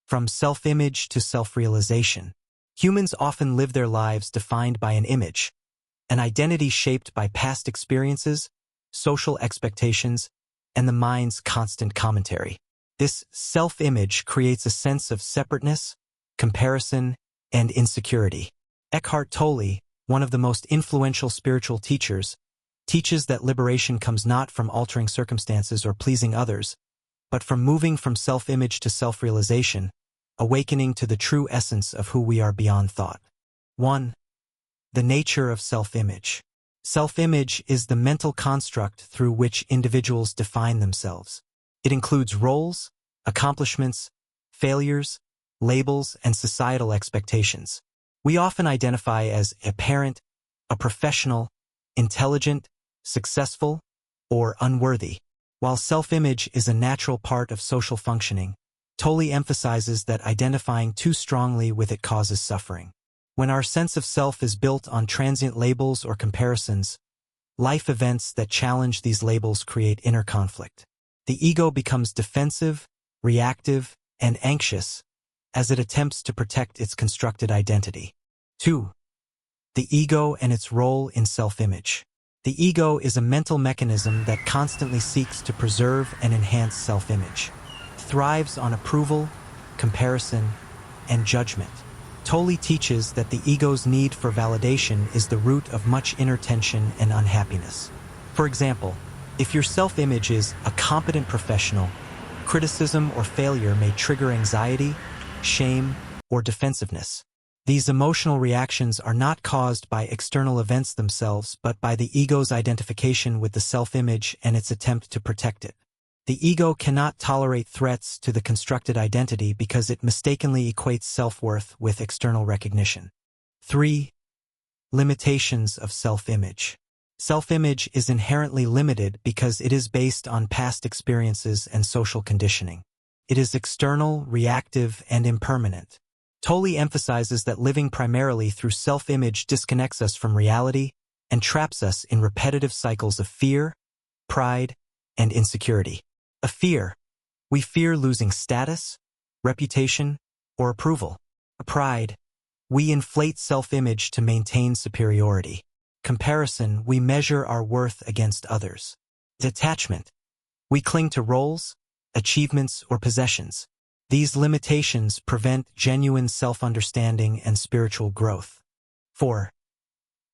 From self-image to self-realization. Humans often live their lives defined by an image, an identity shaped by past experiences, social expectations, and the mind's constant commentary. This self-image creates a sense of separateness, comparison, and insecurity. Eckhart Tolle, one of the most influential spiritual teachers, teaches that liberation comes not from altering circumstances or pleasing others, but from moving from self-image to self-realization, awakening to the true essence of who we are beyond thought. 1. The nature of self-image. Self-image is the mental construct through which individuals define themselves. It includes roles, accomplishments, failures, labels, and societal expectations. We often identify as a parent, a professional, intelligent, successful, or unworthy. While self-image is a natural part of social functioning, Tolle emphasizes that identifying too strongly with it causes suffering. When our sense of self is built on transient labels or comparisons, life events that challenge these labels create inner conflict. The ego becomes defensive, reactive, and anxious as it attempts to protect its constructed identity. 2. The ego and its role in self-image. The ego is a mental mechanism that constantly seeks to preserve and enhance self-image. It thrives on approval, comparison, and judgment. Tolle teaches that the ego's need for validation is the root of much inner tension and unhappiness. For example, if your self-image is a competent professional, criticism or failure may trigger anxiety, shame, or defensiveness. These emotional reactions are not caused by external events themselves, but by the ego's identification with the self-image and its attempt to protect it. The ego cannot tolerate threats to the constructed identity because it mistakenly equates self-worth with external recognition. 3. Limitations of self-image. Self-image is inherently limited because it is based on past experiences and social conditioning. It is external, reactive, and impermanent. Tolle emphasizes that living primarily through self-image disconnects us from reality and traps us in repetitive cycles of fear, pride, and insecurity. A fear. We fear losing status, reputation, or approval. A pride. We inflate self-image to maintain superiority. Comparison. We measure our worth against others. Detachment. We cling to roles, achievements, or possessions. These limitations prevent genuine self-understanding and spiritual growth. 4.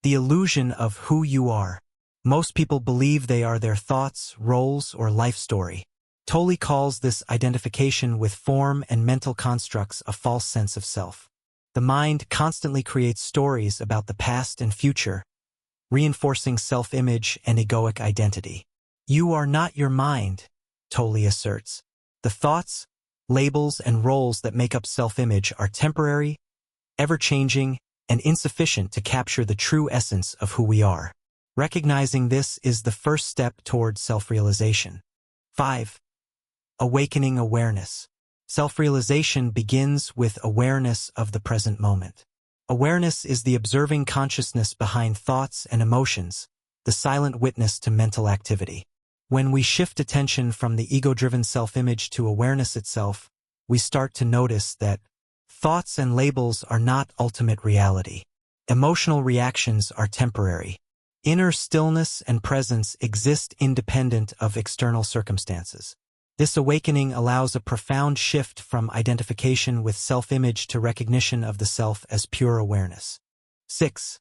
The illusion of who you are. Most people believe they are their thoughts, roles, or life story. Tolle calls this identification with form and mental constructs a false sense of self. The mind constantly creates stories about the past and future, reinforcing self-image and egoic identity. You are not your mind, Tolle asserts. The thoughts, labels, and roles that make up self-image are temporary, ever-changing, and insufficient to capture the true essence of who we are. Recognizing this is the first step towards self-realization. 5. Awakening awareness. Self-realization begins with awareness of the present moment. Awareness is the observing consciousness behind thoughts and emotions, the silent witness to mental activity. When we shift attention from the ego-driven self-image to awareness itself, we start to notice that thoughts and labels are not ultimate reality. Emotional reactions are temporary. Inner stillness and presence exist independent of external circumstances. This awakening allows a profound shift from identification with self-image to recognition of the self as pure awareness. 6.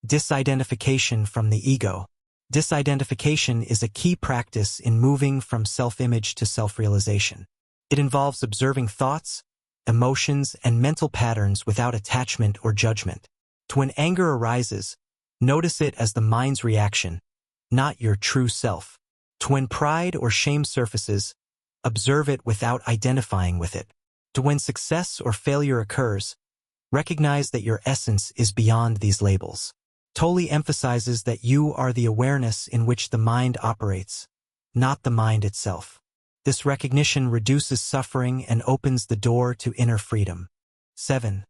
Disidentification from the ego. Disidentification is a key practice in moving from self-image to self-realization. It involves observing thoughts, emotions, and mental patterns without attachment or judgment. When anger arises, notice it as the mind's reaction, not your true self. When pride or shame surfaces, observe it without identifying with it. When success or failure occurs, recognize that your essence is beyond these labels. Tolle emphasizes that you are the awareness in which the mind operates, not the mind itself. This recognition reduces suffering and opens the door to inner freedom. 7.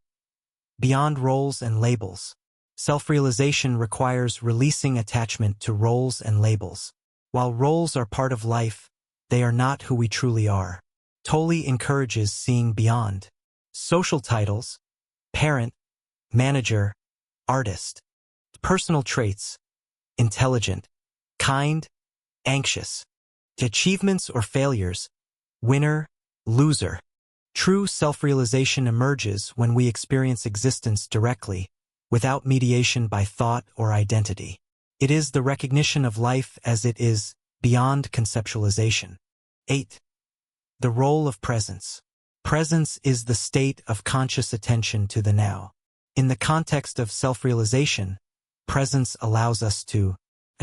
Beyond roles and labels. Self-realization requires releasing attachment to roles and labels. While roles are part of life, they are not who we truly are. Tolle encourages seeing beyond social titles, parent, manager, artist, personal traits, intelligent, kind, anxious, achievements or failures, winner, loser. True self-realization emerges when we experience existence directly, without mediation by thought or identity. It is the recognition of life as it is, beyond conceptualization. 8. The role of presence. Presence is the state of conscious attention to the now. In the context of self-realization, presence allows us to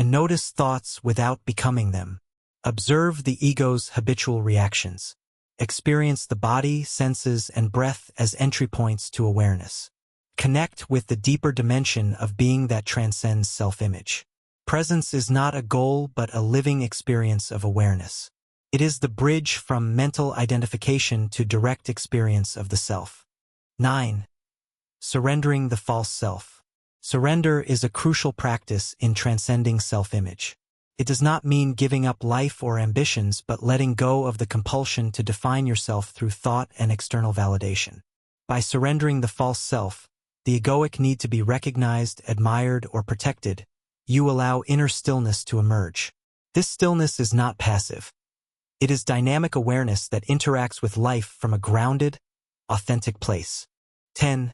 notice thoughts without becoming them, observe the ego's habitual reactions, experience the body, senses, and breath as entry points to awareness, connect with the deeper dimension of being that transcends self-image. Presence is not a goal but a living experience of awareness. It is the bridge from mental identification to direct experience of the self. 9. Surrendering the false self. Surrender is a crucial practice in transcending self-image. It does not mean giving up life or ambitions but letting go of the compulsion to define yourself through thought and external validation. By surrendering the false self, the egoic need to be recognized, admired, or protected, you allow inner stillness to emerge. This stillness is not passive. It is dynamic awareness that interacts with life from a grounded, authentic place. 10.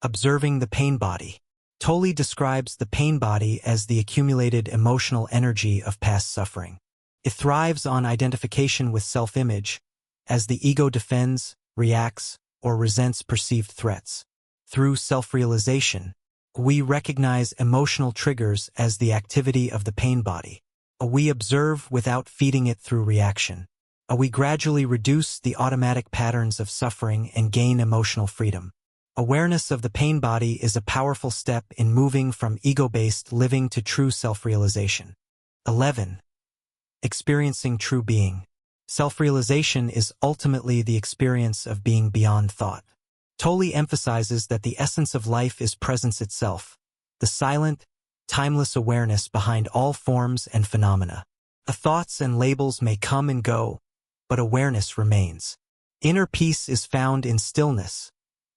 Observing the pain body. Tolle describes the pain body as the accumulated emotional energy of past suffering. It thrives on identification with self-image, as the ego defends, reacts, or resents perceived threats. Through self-realization, we recognize emotional triggers as the activity of the pain body. We observe without feeding it through reaction. We gradually reduce the automatic patterns of suffering and gain emotional freedom. Awareness of the pain body is a powerful step in moving from ego-based living to true self-realization. 11. Experiencing true being. Self-realization is ultimately the experience of being beyond thought. Tolle emphasizes that the essence of life is presence itself, the silent, timeless awareness behind all forms and phenomena. Thoughts and labels may come and go, but awareness remains. Inner peace is found in stillness,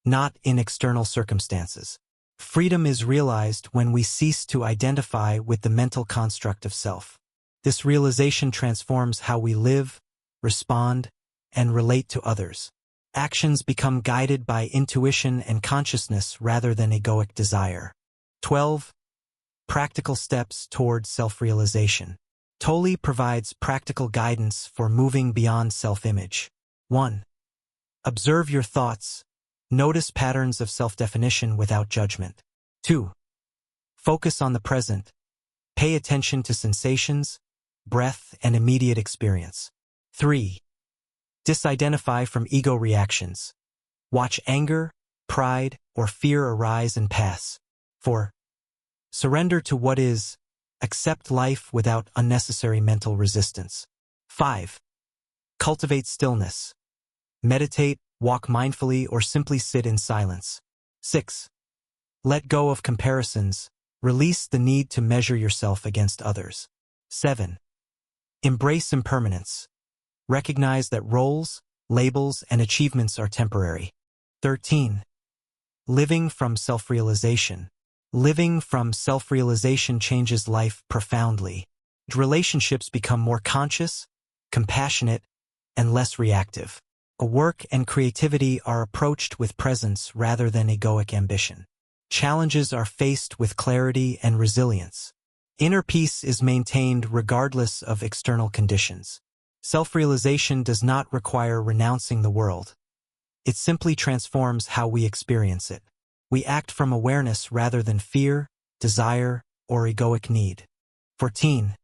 not in external circumstances. Freedom is realized when we cease to identify with the mental construct of self. This realization transforms how we live, respond, and relate to others. Actions become guided by intuition and consciousness rather than egoic desire. 12. Practical steps toward self-realization. Tolle provides practical guidance for moving beyond self-image. 1. Observe your thoughts. Notice patterns of self-definition without judgment. 2. Focus on the present. Pay attention to sensations, breath, and immediate experience. 3. Disidentify from ego reactions. Watch anger, pride, or fear arise and pass. 4. Surrender to what is. Accept life without unnecessary mental resistance. 5. Cultivate stillness. Meditate, walk mindfully, or simply sit in silence. 6. Let go of comparisons. Release the need to measure yourself against others. 7. Embrace impermanence. Recognize that roles, labels, and achievements are temporary. 13. Living from self-realization. Living from self-realization changes life profoundly. Relationships become more conscious, compassionate, and less reactive. Work and creativity are approached with presence rather than egoic ambition. Challenges are faced with clarity and resilience. Inner peace is maintained regardless of external conditions. Self-realization does not require renouncing the world. It simply transforms how we experience it. We act from awareness rather than fear, desire, or egoic need. 14.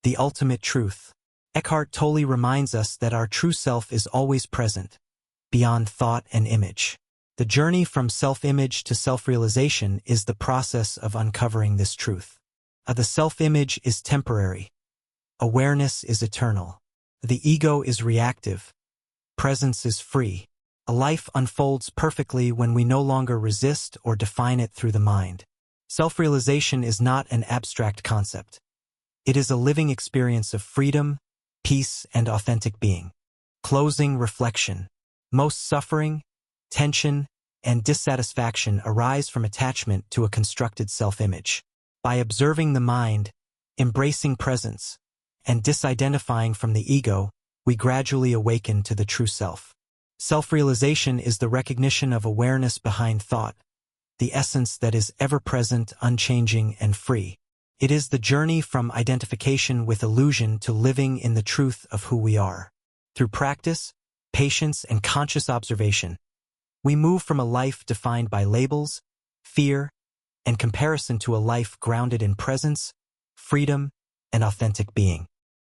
The ultimate truth. Eckhart Tolle reminds us that our true self is always present, beyond thought and image. The journey from self-image to self-realization is the process of uncovering this truth. The self-image is temporary. Awareness is eternal. The ego is reactive. Presence is free. A life unfolds perfectly when we no longer resist or define it through the mind. Self-realization is not an abstract concept. It is a living experience of freedom, peace, and authentic being. Closing reflection. Most suffering, tension, and dissatisfaction arise from attachment to a constructed self-image. By observing the mind, embracing presence, and disidentifying from the ego, we gradually awaken to the true self. Self-realization is the recognition of awareness behind thought, the essence that is ever-present, unchanging, and free. It is the journey from identification with illusion to living in the truth of who we are. Through practice, patience, and conscious observation, we move from a life defined by labels, fear, and comparison to a life grounded in presence, freedom, and authentic being.